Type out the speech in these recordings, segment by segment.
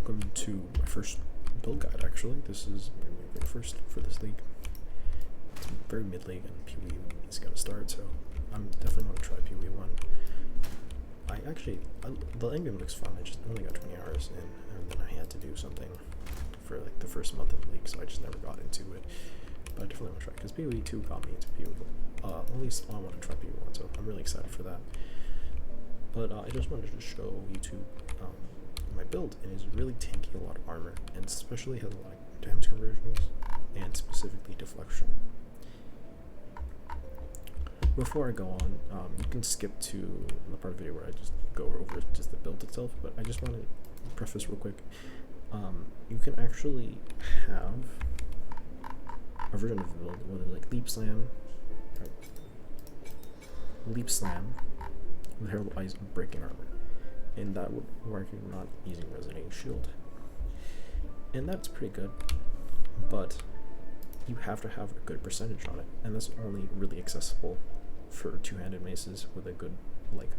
welcome to my first build guide. Actually, this is my very first for this league. It's very mid-league, and PoE is going to start, so I'm definitely want to try PoE 1. The endgame looks fun. I just only got 20 hours in, and then I had to do something for like the first month of the league, so I just never got into it. But I definitely want to try, because PoE 2 got me into PoE. At least I want to try PoE 1, so I'm really excited for that. But I just wanted to show YouTube my build, and it's really tanky, a lot of armor, and especially has a lot of damage conversions, and specifically deflection. Before I go on, you can skip to the part of the video where I just go over just the build itself, but I just want to preface real quick. You can actually have a version of the build, whether like leap slam with herald ice breaking armor, and that would work if you're not using resonating shield, and that's pretty good, but you have to have a good percentage on it, and that's only really accessible for two-handed maces with a good like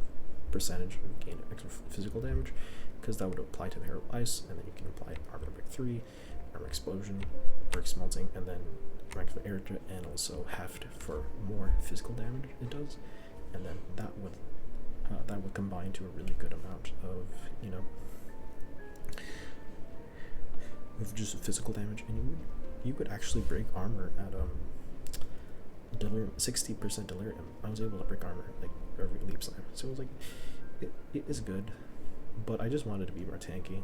percentage of gain extra physical damage, because that would apply to the herald ice, and then you can apply armor break 3, armor explosion, break smelting, and then rank for air, and also heft for more physical damage it does, and then that would combine to a really good amount of, you know, with just physical damage, and you could actually break armor at delirium, 60% delirium. I was able to break armor like every leap slam, so it was like it is good, but I just wanted to be more tanky.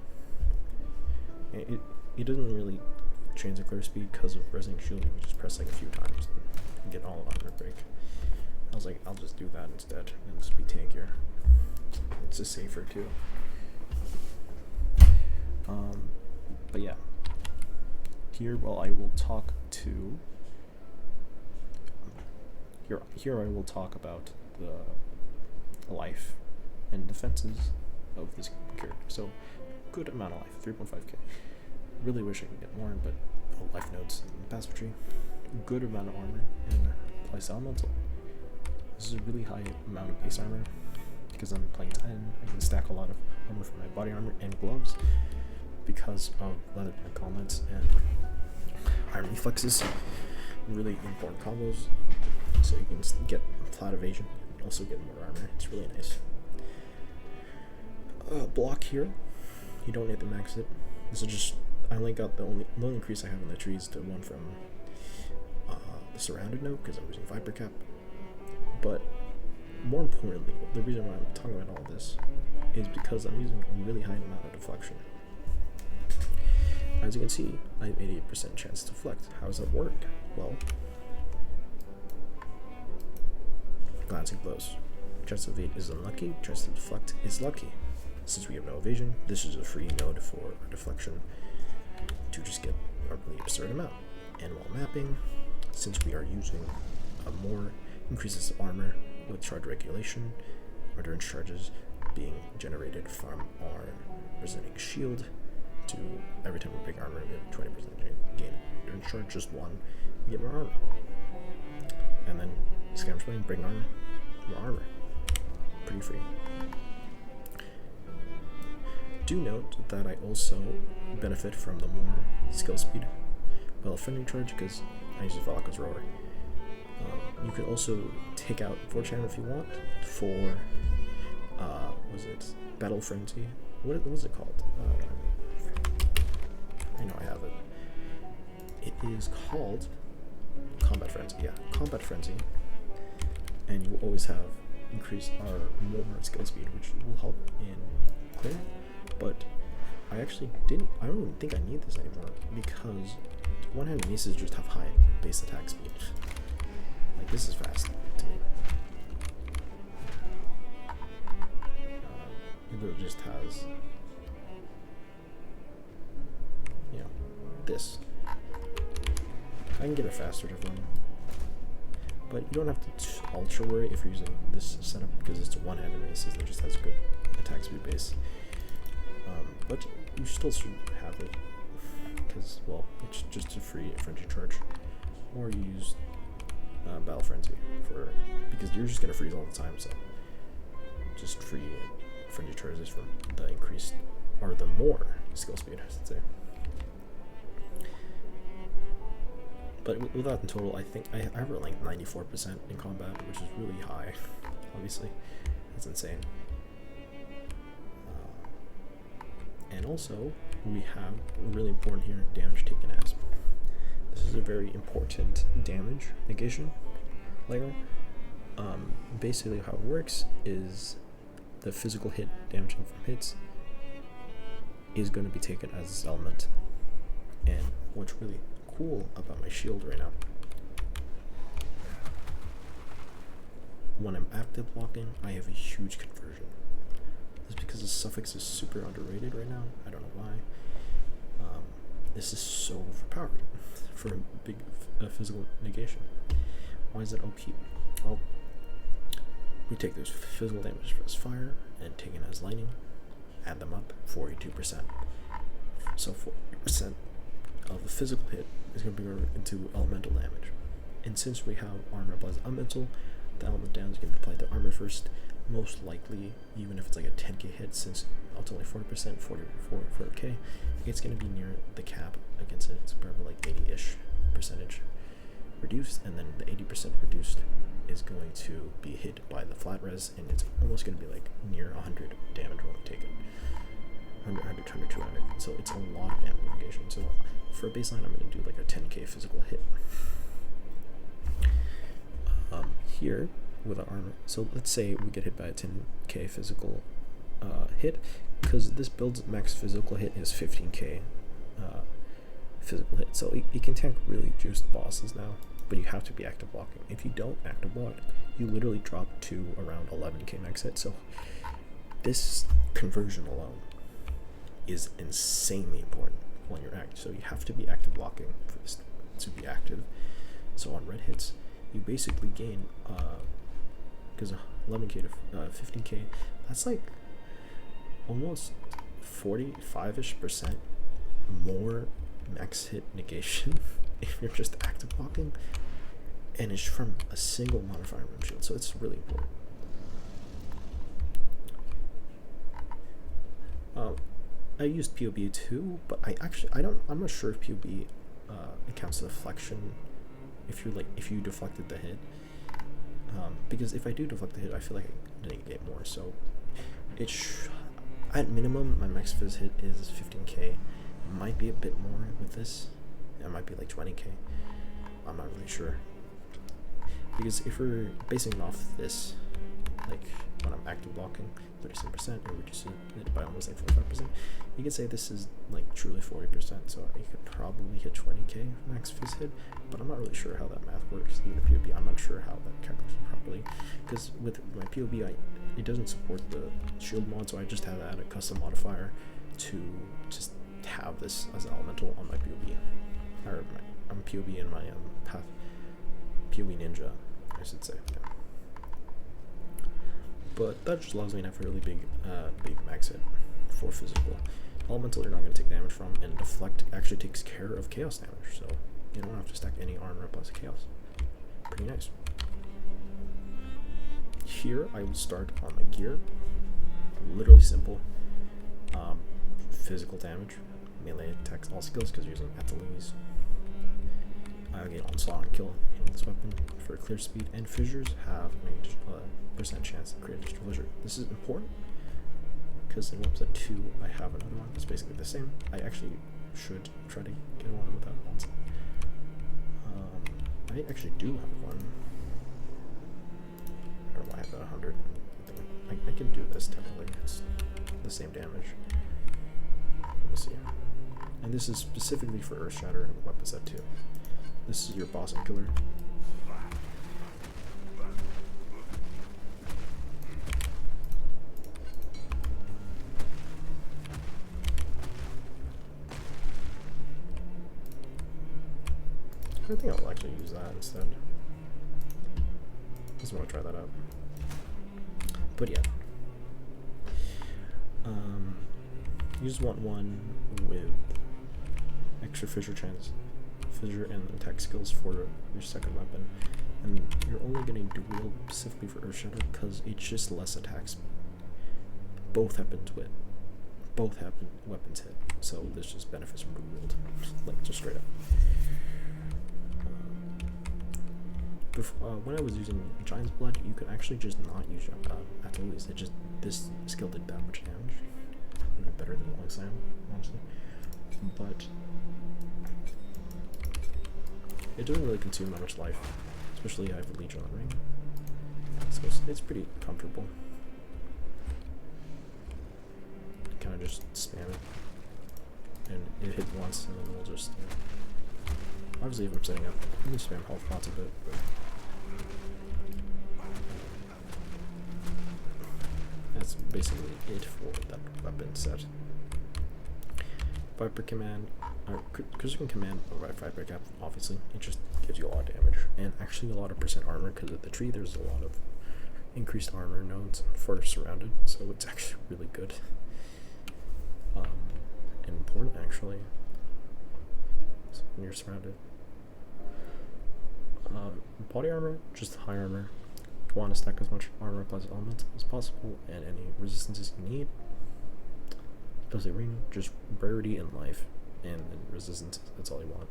It doesn't really change the clear speed because of resonating shield. You can just press like a few times and get all armor break. I was like, I'll just do that instead and just be tankier. It's just safer too. But yeah, here I will talk about the life and defenses of this character. So, good amount of life, 3.5k. Really wish I could get more, but life notes and passive tree. Good amount of armor and place elemental. This is a really high amount of base armor because I'm playing Titan. I can stack a lot of armor for my body armor and gloves because of leather pack helmets and iron reflexes. Really important combos, so you can get flat evasion and also get more armor. It's really nice. Block here, you don't need to max it. This is just, I only got the only increase I have in the trees to one from the surrounded node because I'm using Viper Cap. But more importantly, the reason why I'm talking about all this is because I'm using a really high amount of deflection. As you can see, I have 88% chance to deflect. How does that work? Well, glancing blows. Chance to evade is unlucky, chance to deflect is lucky. Since we have no evasion, this is a free node for our deflection to just get a really absurd amount. And while mapping, since we are using more increases armor with charge regulation, endurance charges being generated from our resonating shield to every time we break armor, we have 20% gain endurance charge, just one, we get more armor. And then scavenged blade, break armor, more armor. Pretty free. Do note that I also benefit from the more skill speed while friendly charge because I use Valaka's rower. You can also take out Fortune if you want for was it Battle Frenzy? What was it called? I know I have it. It is called Combat Frenzy. Yeah, Combat Frenzy, and you will always have increased or more skill speed, which will help in clear. But I actually don't even think I need this anymore because one-handed maces just have high base attack speed. Like, this is fast to me. It just has, you know, this. I can get it faster to run, but you don't have to ultra worry if you're using this setup because it's one-handed maces that just has a good attack speed base. But you still should have it because, well, it's just a free frenzy charge, or you use Battle Frenzy because you're just gonna freeze all the time. So just free frenzy charges from the increased, or the more skill speed, I should say. But with that in total, I think I have like 94% in combat, which is really high. Obviously, that's insane. And also, we have really important here, damage taken as. This is a very important damage negation layer. Basically how it works is the physical hit damaging from hits is going to be taken as this element. And what's really cool about my shield right now, when I'm active blocking, I have a huge conversion. This is because the suffix is super underrated right now. I don't know why. This is so overpowered for a big physical negation. Why is it OP? Well, we take those physical damage as fire and take it as lightning, add them up, 42%. So 40% of the physical hit is going to be into elemental damage. And since we have armor plus elemental, the element damage is going to be applied to armor first. Most likely, even if it's like a 10k hit, since ultimately 40%, 44k, it's going to be near the cap against it. It's probably like 80-ish percentage reduced, and then the 80% reduced is going to be hit by the flat res, and it's almost going to be like near 100 damage when we take it. 100, 200. So it's a lot of damage negation. So for a baseline, I'm going to do like a 10k physical hit. Here with our armor, so let's say we get hit by a 10k physical hit, because this build's max physical hit is 15k physical hit, so it can tank really juiced bosses now, but you have to be active blocking. If you don't active block, you literally drop to around 11k max hit. So this conversion alone is insanely important when you're active. So you have to be active blocking for this to be active. So on red hits, you basically gain because 11k to 15k, that's like almost 45-ish% more max hit negation if you're just active blocking, and it's from a single modifier room shield, so it's really important. I used POB too, but I'm not sure if POB accounts the deflection if you deflected the hit, because if I do deflect the hit, I feel like I didn't get more. So at minimum, my max phys hit is 15k. Might be a bit more with this. It might be like 20k. I'm not really sure, because if we're basing it off this, like when I'm active blocking 37% and reduce it by almost like 45%, you could say this is like truly 40%. So I could probably hit 20k max phys hit, but I'm not really sure how that math works. Even a POB, I'm not sure how that calculates properly, because with my POB, it doesn't support the shield mod, so I just had to add a custom modifier to just have this as an elemental on my POB, or my POB in my path POB ninja, I should say. Yeah. But that just allows me to have a really big max hit for physical. Elemental you're not going to take damage from, and deflect actually takes care of chaos damage, so you don't have to stack any armor plus chaos. Pretty nice. Here I will start on my gear. Literally simple. Physical damage, melee attacks, all skills, because using ateliers. I get onslaught and kill with this weapon for clear speed, and fissures have a % chance to create additional fissure. This is important because in episode 2 I have another one that's basically the same. I actually should try to get one without onslaught. I actually do have one. I don't know why I have that 100. I can do this technically. It's the same damage. Let me see. And this is specifically for Earth Shatter and weapon set 2. This is your boss and killer. I think I'll actually use that instead. Just want to try that out. But yeah. You just want one with extra fissure chance, fissure and attack skills for your second weapon. And you're only getting dual specifically for Earth Shatter because it's just less attacks both weapons hit, so this just benefits from rewield, like just straight up. When I was using Giant's Blood, you could actually just not use Ateliers. This skill did that much damage, better than Long Slam, honestly. But it doesn't really consume that much life, especially I have a Legion on ring, so it's pretty comfortable. Kind of just spam it, and it hit once, and then we'll just obviously if I'm setting up, I'm gonna spam health pots a bit. But that's basically it for that weapon set. Viper command, because you can command by Viper cap, obviously, it just gives you a lot of damage, and actually a lot of percent armor, because at the tree there's a lot of increased armor nodes for surrounded, so it's actually really good. And important actually, so when you're surrounded. Body armor, just high armor. You want to stack as much armor plus elements as possible, and any resistances you need. Especially ring, just rarity and life, and then resistance, that's all you want.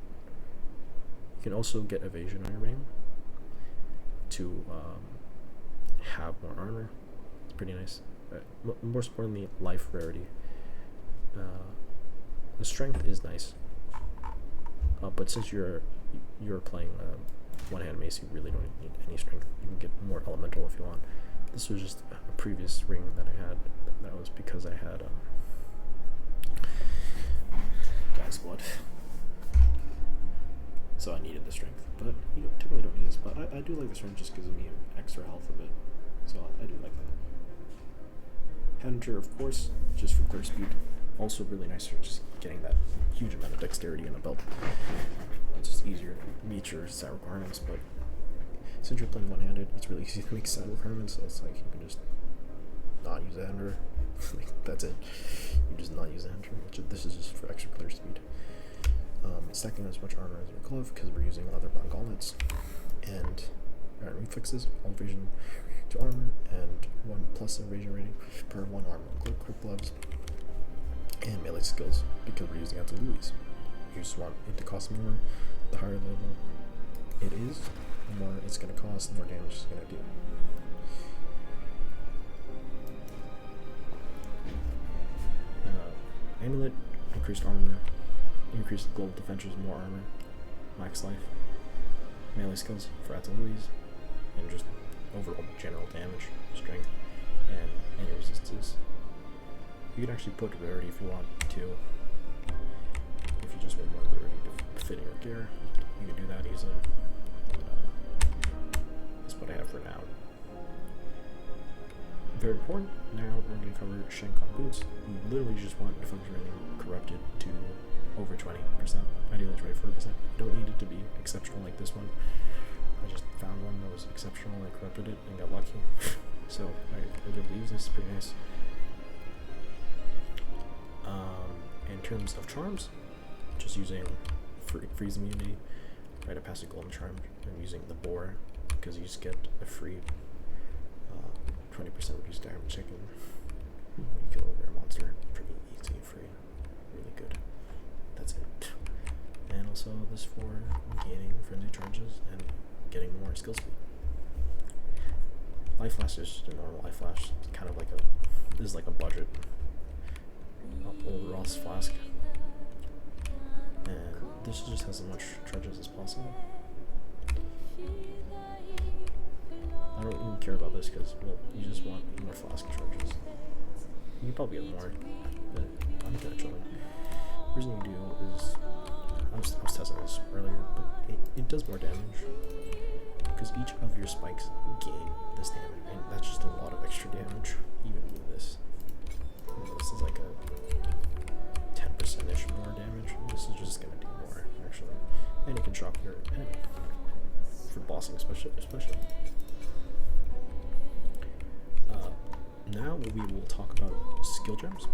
You can also get evasion on your ring to have more armor. It's pretty nice. Most importantly, life rarity. The strength is nice, but since you're playing one-hand mace, you really don't need any strength. You can get more elemental if you want. This was just a previous ring that I had. That was because I had Guy's Blood, so I needed the strength. But you typically don't need this. But I do like the strength just because of me extra health a bit, so I do like that. Headhunter, of course, just for clear speed. Also really nice for just getting that huge amount of dexterity in a belt. It's just easier to meet your stat requirements, but since you're playing one-handed, it's really easy to make stat requirements, so it's like you can just not use a hunter. Like, that's it. You just not use a hunter. This is just for extra clear speed. Stacking as much armor as your glove, because we're using leather-bound gauntlets, and reflexes, all evasion to armor, and 1+ evasion rating per 1 armor on quick gloves. And melee skills, because we're using Delirious. You just want it to cost more. The higher level it is, the more it's going to cost, the more damage it's going to do. Amulet, increased armor, increased global defenses, more armor, max life, melee skills for Delirious, and just overall general damage, strength, and any resistances. You can actually put rarity if you want to. If you just want more rarity to fit in your gear, you can do that easily. That's what I have for now. Very important. Now we're going to cover Shenkan boots. You literally just want defense rating corrupted to over 20%, ideally 24%. You don't need it to be exceptional like this one. I just found one that was exceptional and I corrupted it and got lucky. So I was able to use this. Pretty nice. In terms of charms, just using freeze immunity, right? I pass a golden charm. I'm using the boar because you just get a free 20% reduced damage taken when you kill a rare monster. Pretty easy, free, really good. That's it. And also this for gaining friendly charges and getting more skill speed. Life Flash is just a normal Life Flash. It's kind of like this is like a budget old Ross flask, and this just has as much charges as possible. I don't even care about this because, well, you just want more flask charges. You can probably get more, but I'm kind of chilling. The reason you do is, I was testing this earlier, but it does more damage because each of your spikes gain this damage, and that's just a lot of extra damage, even with this. This is like a 10%-ish more damage. This is just going to do more, actually. And you can shock your enemy for bossing, especially. Now we will talk about skill gems.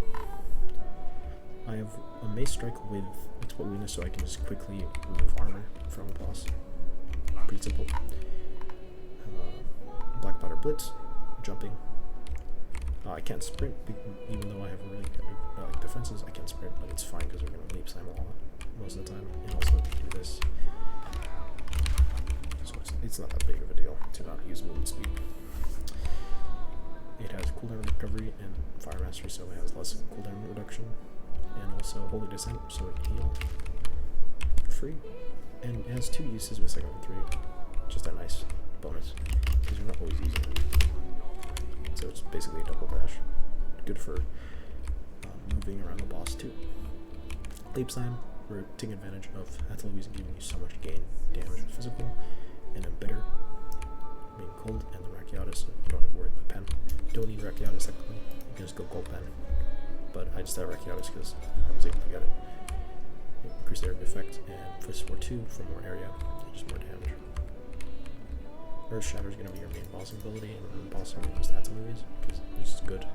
I have a Mace Strike with Exploit Weakness, so I can just quickly remove armor from a boss. Pretty simple. Black Powder Blitz, jumping. I can't sprint, even though I have really good defenses. I can't sprint, but it's fine because we're going to leap slam a lot most of the time. And also if you do this, so it's not that big of a deal to not use movement speed. It has cooldown recovery and fire mastery, so it has less cooldown reduction, and also holy descent, so it can heal for free. And it has 2 uses with second and 3, just a nice bonus because you're not always using it. So it's basically a double dash, good for moving around the boss too. Leap slam, we're taking advantage of Athelow's giving you so much gain damage with physical, and then bitter being cold, and the Rakiatis, so you don't have to worry about pen. You don't need Rakiatis technically, you can just go gold pen. But I just had Rakiatis because I was able to get it. Increase area effect, and phys for 2 for more area, and just more damage. Earth Shatter is going to be your main bossing ability, and bossing most Athelow's because it's just good.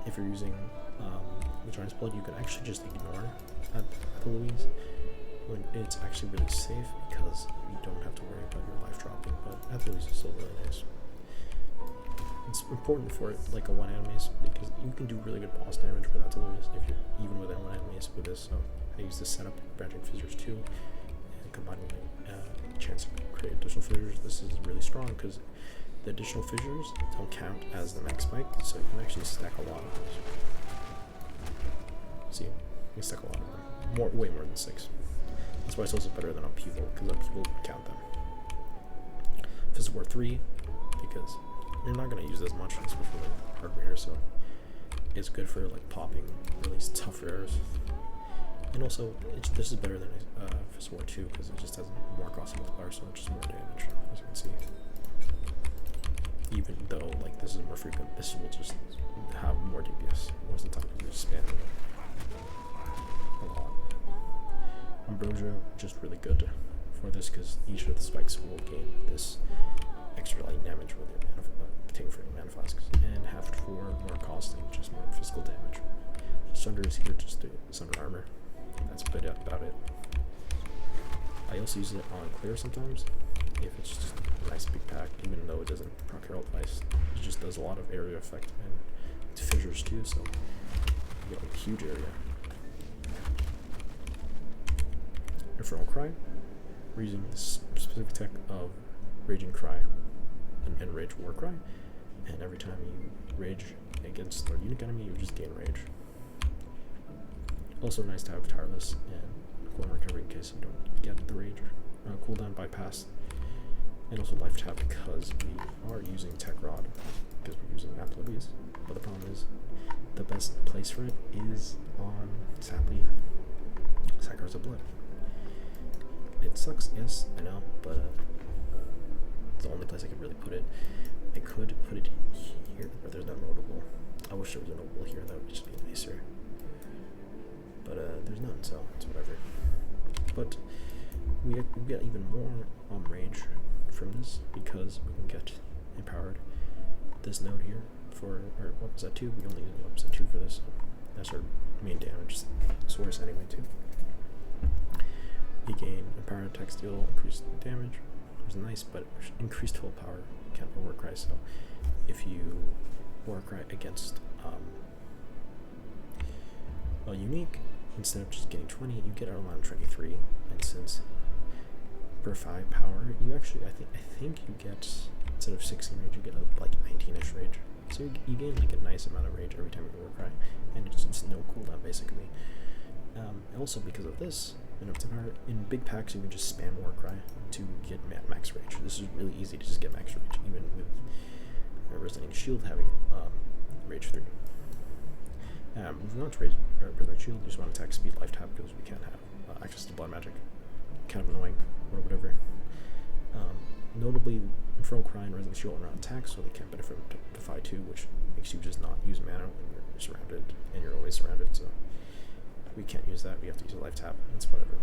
If you're using the Giant's Blood, you can actually just ignore Athelow's when it's actually really safe because you don't have to worry about your life dropping, but Athelow's is still really nice. It's important for like a one-hand mace because you can do really good boss damage with Athelow's if you're even with a one-hand mace with this, so I use this setup, branching fissures too, and combining the chance to create additional fissures. This is really strong because the additional fissures don't count as the max spike, so you can actually stack a lot of those. See, you can stack a lot of them, way more than 6. That's why it's also better than upheaval, because upheaval would count them. Phys War 3, because you're not going to use this much, especially with hardware, so it's good for like popping really tough rares. And also, this is better than Phys War 2, because it just has more cost multiplier, so it's just more damage, as you can see. Even though like this is more frequent, this will just have more DPS most of the time because you're just spamming it a lot. Ambrosia, just really good for this because each of the spikes will gain this extra light damage with your taking from your mana flasks, and have for more costing, just more physical damage. Sunder is here just to sunder armor. That's a bit about it. I also use it on clear sometimes if it's just a nice big pack, even though it doesn't proc herald twice. It just does a lot of area effect and it's fissures too, so you get a huge area. Infernal Cry, we're using this specific tech of Raging Cry and Rage War Cry, and every time you rage against a unique enemy, you just gain rage. Also nice to have Tireless and cooldown recovery in case you don't get the rage cooldown bypass, and also life tap because we are using Tech Rod because we're using Athelow's. But the problem is the best place for it is on, sadly, Sacrifice of Blood. It sucks, yes, I know, but it's the only place I could really put it. I could put it here, but there's no notable. I wish there was a notable here, that would just be nicer. But there's none, so it's whatever. But we get even more rage from this because we can get empowered this node here for our weapon set 2. We only use weapon set 2 for this, so that's our main damage source anyway too. You gain empowered attack steal, increased damage, which is nice, but increased full power can't Warcry, so if you Warcry against a unique, instead of just getting 20, you get around 23, and since per 5 power, you actually, I think you get, instead of 16 rage, you get like 19-ish rage. So you gain like a nice amount of rage every time you Warcry, and it's no cooldown basically. Also because of this, in big packs you can just spam Warcry to get max rage. This is really easy to just get max rage, even with Resonating Shield having rage 3. Moving on to Resonating Shield, you just want to attack speed life tap because we can't have access to blood magic. Kind of annoying, or whatever. Notably, Infernal Cry and Resonating Shield are not attack, so they can't benefit from Defy 2, which makes you just not use mana when you're surrounded, and you're always surrounded, so we can't use that. We have to use a life tap, and that's whatever.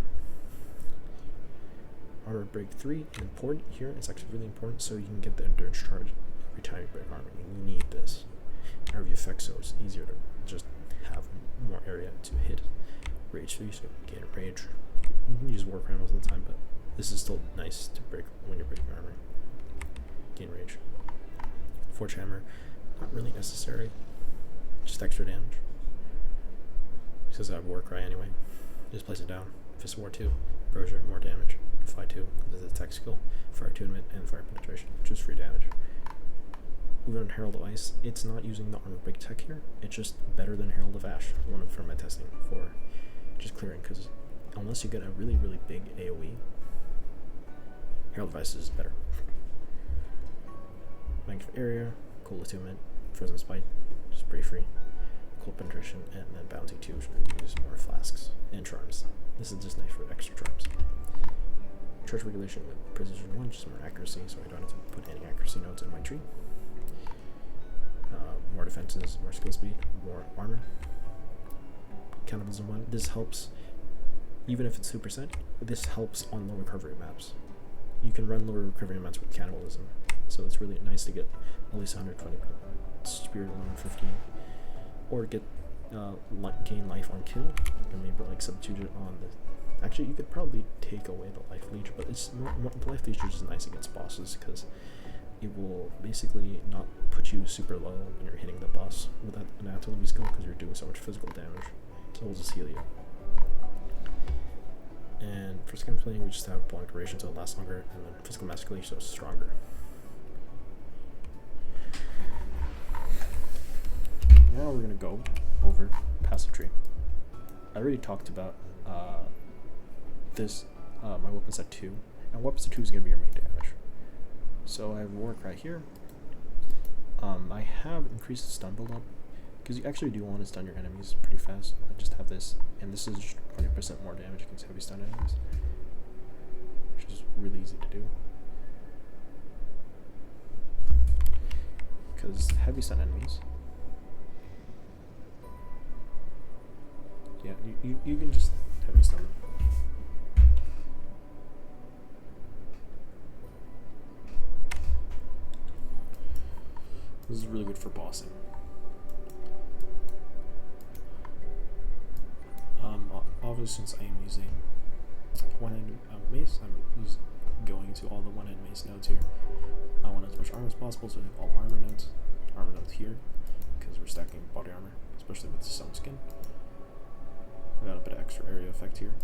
Armor break 3, important here. It's actually really important, so you can get the endurance charge every time you break armor. You need this. Area effect, so it's easier to just have more area to hit rage 3, so you gain rage. You can use Warcry most of the time, but this is still nice to break when you're breaking armor. Gain rage. Forge Hammer, not really necessary. just extra damage. Because I have War Cry anyway. Just place it down. Fist of War 2. Brosier, more damage. Defy 2, this is attack skill. Fire Attunement, and Fire Penetration. Just free damage. Moving on Herald of Ice, it's not using the armor break tech here. It's just better than Herald of Ash, one from my testing for just clearing, because unless you get a really, really big AoE, Herald of Ice is better. Bank of Area, Cold Attunement, Frozen Spite, just pretty free. Cold Penetration, and then Bounty 2, which use more flasks and charms. This is just nice for extra charms. Charge regulation with precision 1, just more accuracy, so I don't have to put any accuracy nodes in my tree. More defenses, more skill speed, more armor. Cannibalism 1, this helps, even if it's 2%, this helps on low recovery maps. You can run lower recovery maps with cannibalism, so it's really nice to get at least 120 spirit 150, or get gain life on kill, and maybe like substitute it on the. Actually, you could probably take away the life leech, but it's the life leech is just nice against bosses because it will basically not put you super low when you're hitting the boss with that anatomy skill because you're doing so much physical damage. So it'll just heal you. And for second playing, we just have prolonged duration so it lasts longer, and then physical mastery so it's stronger. Now we're gonna go over passive tree. I already talked about this, my weapon set 2, and weapon set 2 is gonna be your main damage. So I have War Cry here. I have increased the stun build up because you actually do want to stun your enemies pretty fast. I just have this, and this is 20% more damage against heavy stun enemies, which is really easy to do. Because heavy stun enemies, yeah, you can just heavy stun them. This is really good for bossing. Obviously, since I am using one-handed mace, I'm going to all the one-handed mace nodes here. I want as much armor as possible, so I have all armor nodes here, because we're stacking body armor, especially with the stone skin. We got a bit of extra area effect here.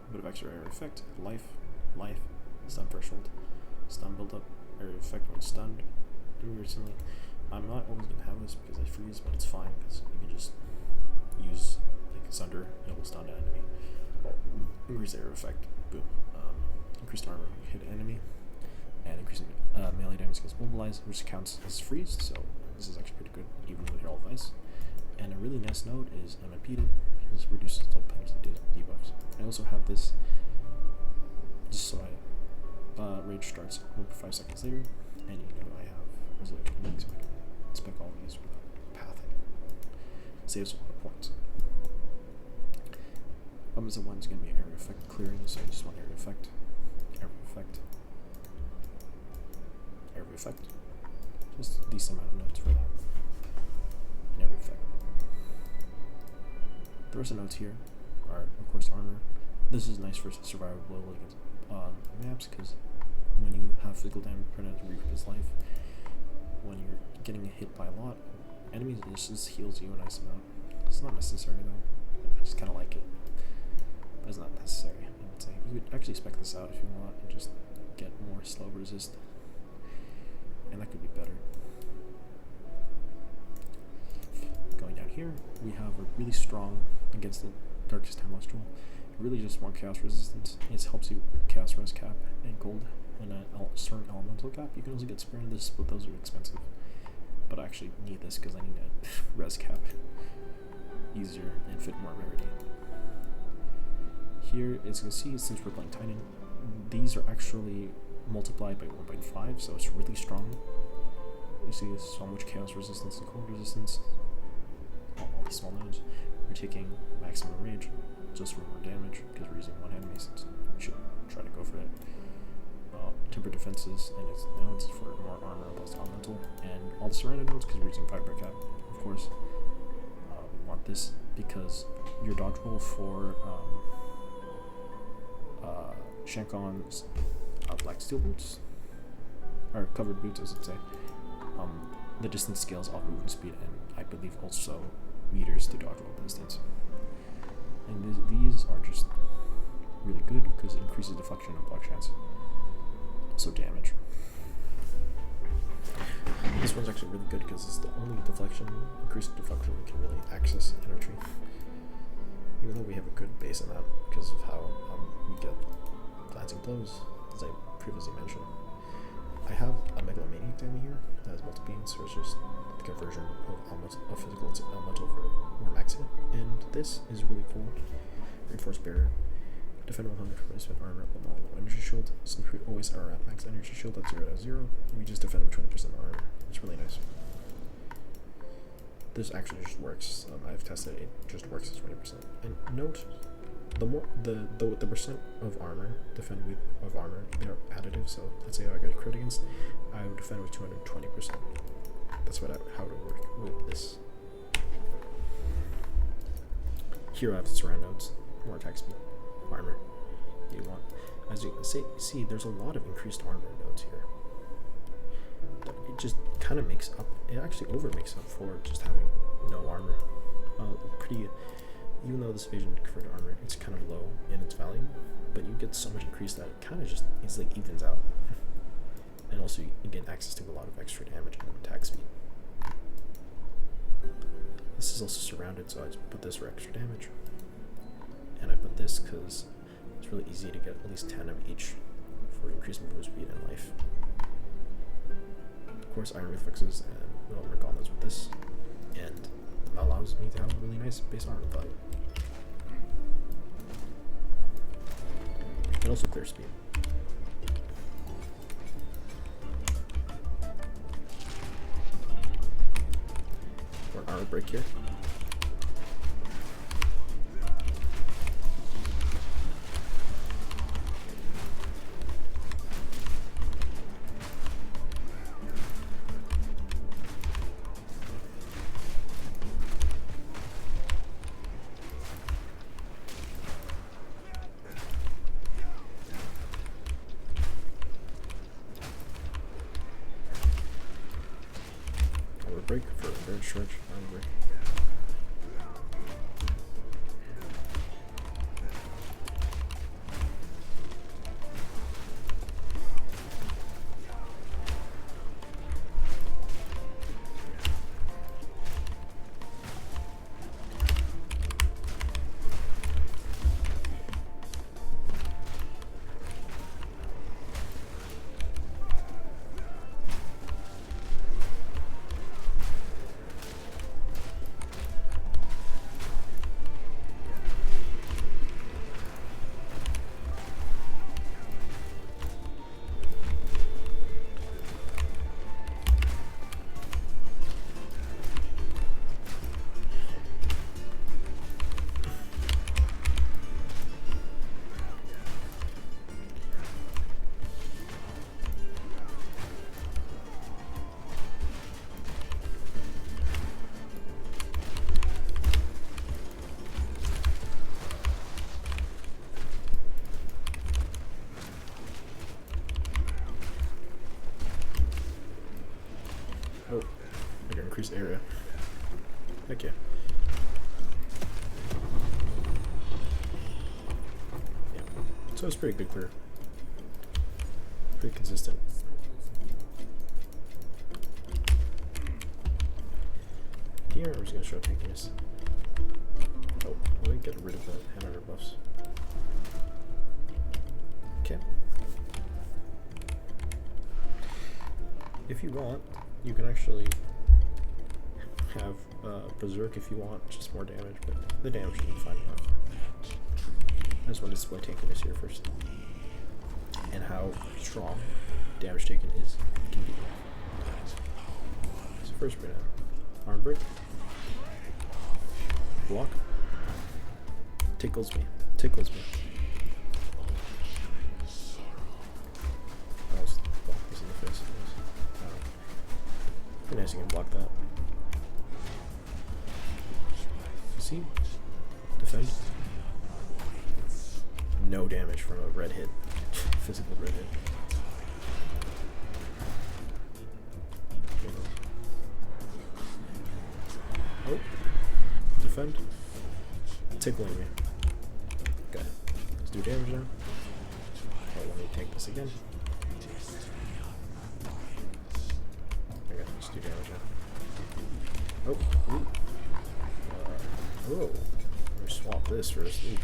A bit of extra area effect, life, stun threshold, stun build up, area effect when stunned. Recently, I'm not always going to have this because I freeze, but it's fine because you can just use like Sunder, it will stun an enemy. Increase area effect, boom. Increased armor when you hit an enemy, and increasing melee damage against mobilize, which counts as freeze, so this is actually pretty good, even with Herald of Ice. And a really nice node is unimpeded. This reduces total penalty debuffs. I also have this just so rage starts 1.5 seconds later, and you know I have resolution links, so I can spec all these without pathing. Saves a lot of points. Weapons of 1 is going to be an area effect clearing, so I just want area effect, just a decent amount of notes for that, and area effect. The rest of the notes here are, of course, armor. This is nice for survivability against maps, because when you have physical damage, Predator recoup his life. When you're getting hit by a lot of enemies, it just heals you a nice amount. It's not necessary though. I just kind of like it, but it's not necessary. I would say you could actually spec this out if you want and just get more slow resist, and that could be better. Going down here, we have a really strong against the Darkest Time Tool. Really just want chaos resistance. It helps you chaos res cap and gold and a certain elemental cap. You can also get spear in this, but those are expensive. But I actually need this because I need a res cap easier and fit more rarity. Here, as you can see, since we're playing Titan, these are actually multiplied by 1.5, so it's really strong. You see so much chaos resistance and cold resistance. All the small nodes. We're taking maximum rage just for more damage because we're using one hand mace. You should try to go for it. Temper defenses and its nodes for more armor plus elemental, and all the surrounding nodes because we're using fiber cap. Of course, we want this because your dodge roll for Shankon's black steel boots, or covered boots, as I'd say. The distance scales off movement speed and believe also meters to dodge roll instance. And these are just really good because it increases deflection and block chance. Also damage. This one's actually really good because it's the only increased deflection we can really access in our tree. Even though we have a good base on that because of how we get glancing blows, as I previously mentioned. I have a megalomaniac dummy here that has multiple beams, so it's just the conversion of physical to elemental for more max hit. And this is really cool. Reinforced barrier. Defend 100 replacement armor with low energy shield. Since we always are at max energy shield at 0 we just defend with 20% armor. It's really nice. This actually just works. I've tested it, it just works at 20%. And note, the percent of armor, defend with of armor, they're additive, so let's say I got a crit against, I would defend with 220%. That's how it would work with this. Here I have the surround nodes, more attack speed, armor. You want, as you can see, there's a lot of increased armor nodes here. It just kind of makes up, it actually over makes up for just having no armor. Even though this evasion converted armor, it's kind of low in its value, but you get so much increase that it kind of just easily evens out. And also you get access to a lot of extra damage and attack speed. This is also surrounded, so I just put this for extra damage. And I put this because it's really easy to get at least 10 of each for increased movement speed and life. Of course, iron reflexes and armor gauntlets with this, and allows me to have a really nice base armor value. And also clear speed. Or an armor break here. Break for a very stretch. Break. Oh, I got increased area. Heck yeah. Yeah. So it's pretty good clear. Pretty consistent. Here I'm just gonna show tankiness. Oh, let me get rid of the hand under buffs. Okay. If you want, you can actually have Berserk if you want, just more damage, but the damage should be fine enough. I just want to display tankiness here first, and how strong damage taken can be. So first we're gonna arm break, block, tickles me. Block this in the face. Pretty nice you can block that. See? Defend. No damage from a red hit. Physical red hit. defend. Tickling me. Okay. Let's do damage now. Oh, let me take this again. Okay, let's do damage now. Oh, ooh. Whoa. Let me swap this first. Oops.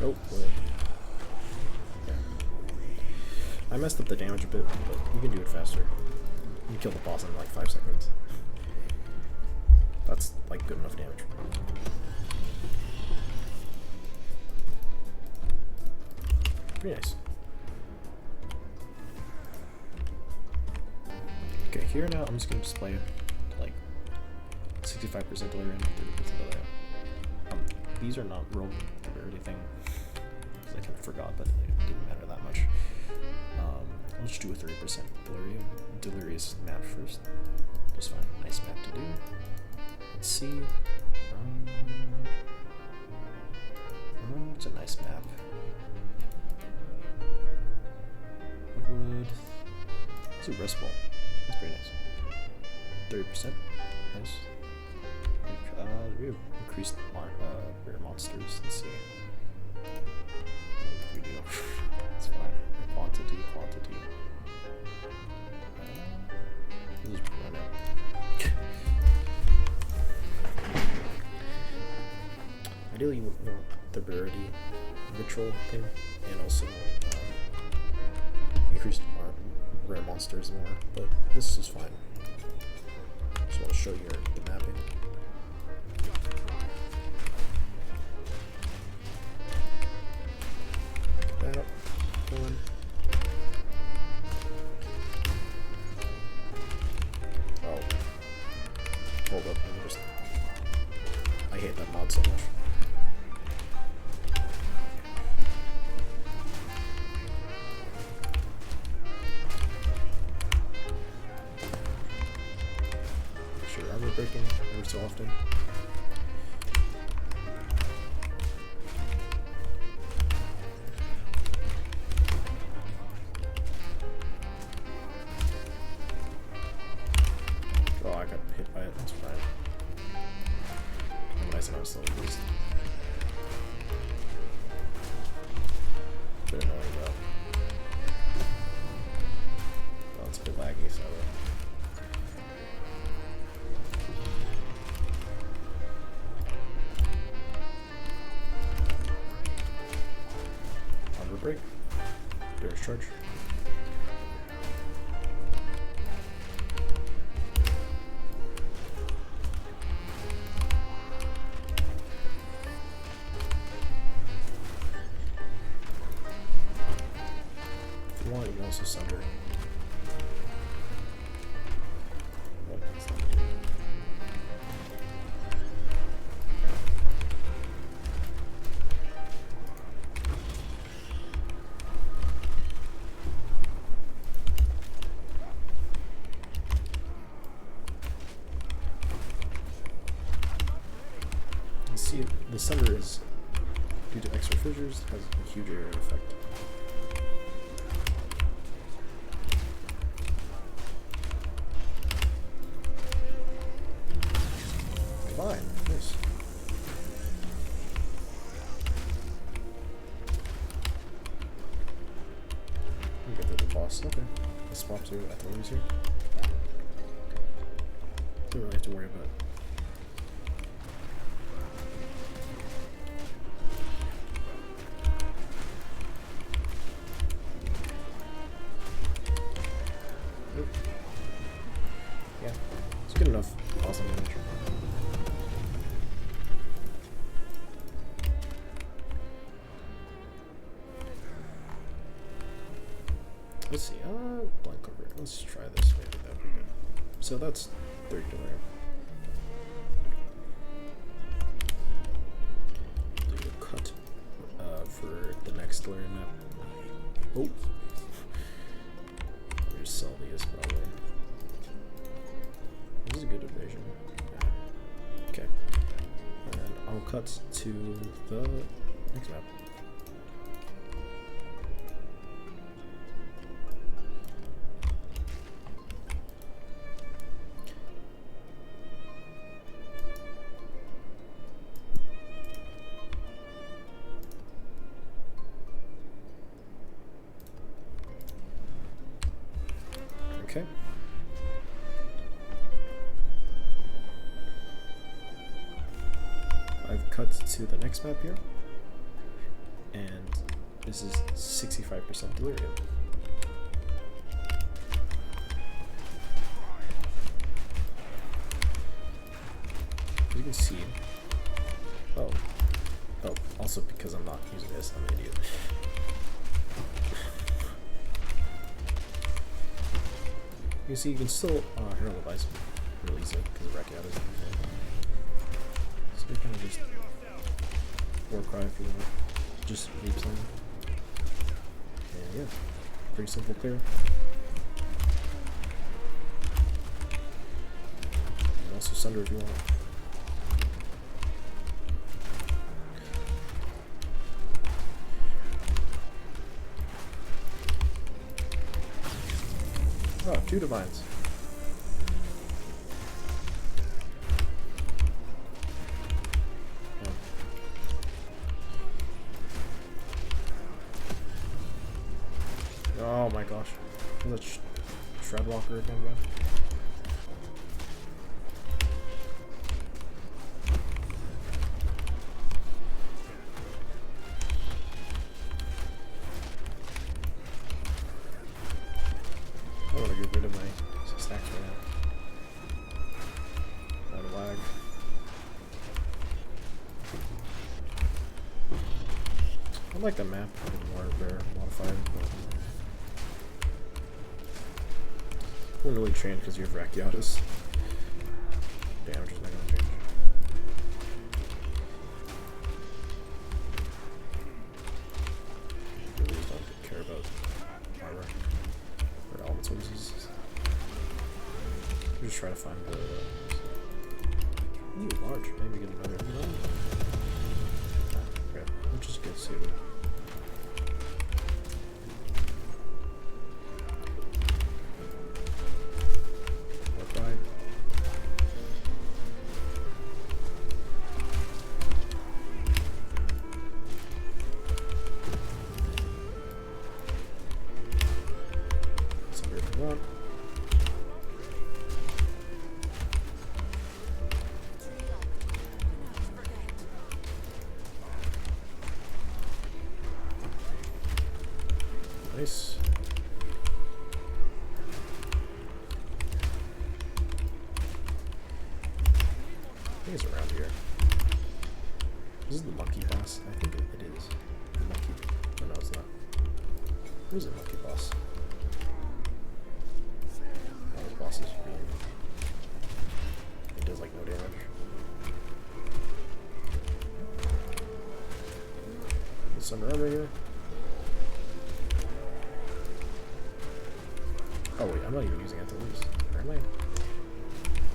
Oh, wait. Yeah. I messed up the damage a bit, but you can do it faster. You can kill the boss in like 5 seconds. That's like good enough damage. Pretty nice. Okay, here now I'm just gonna display like 65% delirium and 30% delirium. These are not rolled or anything, because I kind of forgot, but it didn't matter that much. Let's do a 30% delirious map first. Just find a nice map to do. Let's see. It's a nice map. Let's do rest ball. That's pretty nice. 30%. Nice. We have increased rare monsters. Let's see. What do we do? It's fine. Quantity. This is run out. Ideally, you want the rarity ritual thing, and also increased rare monsters more, but this is fine. Just want to show you the mapping. That up, one. Oh, hold up! I hate that mod so much. Breaking every so often. Oh, I got hit by it. That's fine. I'm nice and I was still at least. Bit annoying though. Oh, it's a bit laggy, so. Break. There's charge. If you want, you can also sunder. See, the sunder is, due to extra fissures, has a huge area effect. Fine, nice. We get to the boss. Okay, let's swap to Delirious here. Don't really have to worry about it. Yeah, it's good enough. Awesome damage. Let's see, blank cover. Let's try this, maybe that would be good. So that's 30 delirium. Do a cut for the next delirium map. Oh! Let me just sell these probably. This is a good evasion. Okay. And I'll cut to the next map. to the next map here, and this is 65% delirium. As you can see, oh, also because I'm not using this, I'm an idiot. You see, you can still herald the device really easily because of Rekiata is everything. So you kind of just war cry if you want, just leave some. And yeah, pretty simple clear. And also sunder if you want. Oh, 2 divines. Oh my gosh. Is that Shroudwalker again, bro? I want to get rid of my stacks right now. Out of lag. I like the map, more rare modifier, but won't really train because you have Rakiatas. Damage is not going to change. Really just don't care about armor or elements uses. I'm just trying to find the. Ooh, large. Maybe get another. Okay, which is good. See what. Nice. I think it's around here. This is the monkey boss. I think it is. The monkey. Oh, no, it's not. Where's the monkey boss? Oh, this boss is really. It does like no damage. There's some armor here. Oh wait, I'm not even using it to lose. Or am I?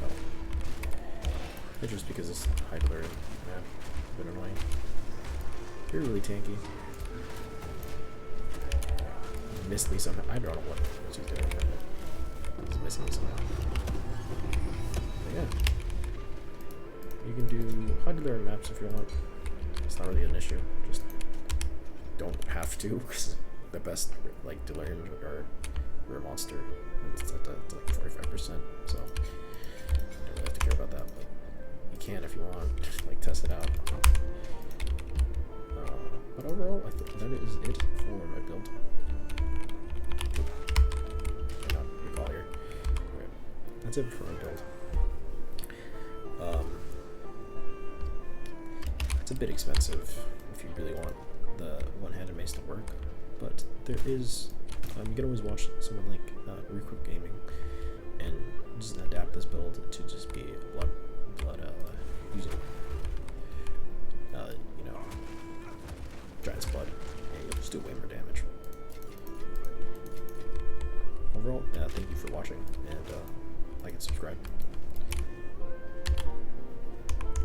Oh. It's just because it's high delirium. Yeah, a bit annoying. You're really tanky. You missed me somehow. I don't know what she's doing there, but he's missing me somehow. But yeah. You can do high delirium maps if you want. It's not really an issue. Just don't have to, because the best like delirium are rare monster, and it's at like 45%, so you don't really have to care about that, but you can if you want, like test it out. But overall, I think that is it for my build. Not recall here. Okay. That's it for my build. It's a bit expensive if you really want the one-handed mace to work, but there is. You can always watch someone like Recruit Gaming and just adapt this build to just be blood using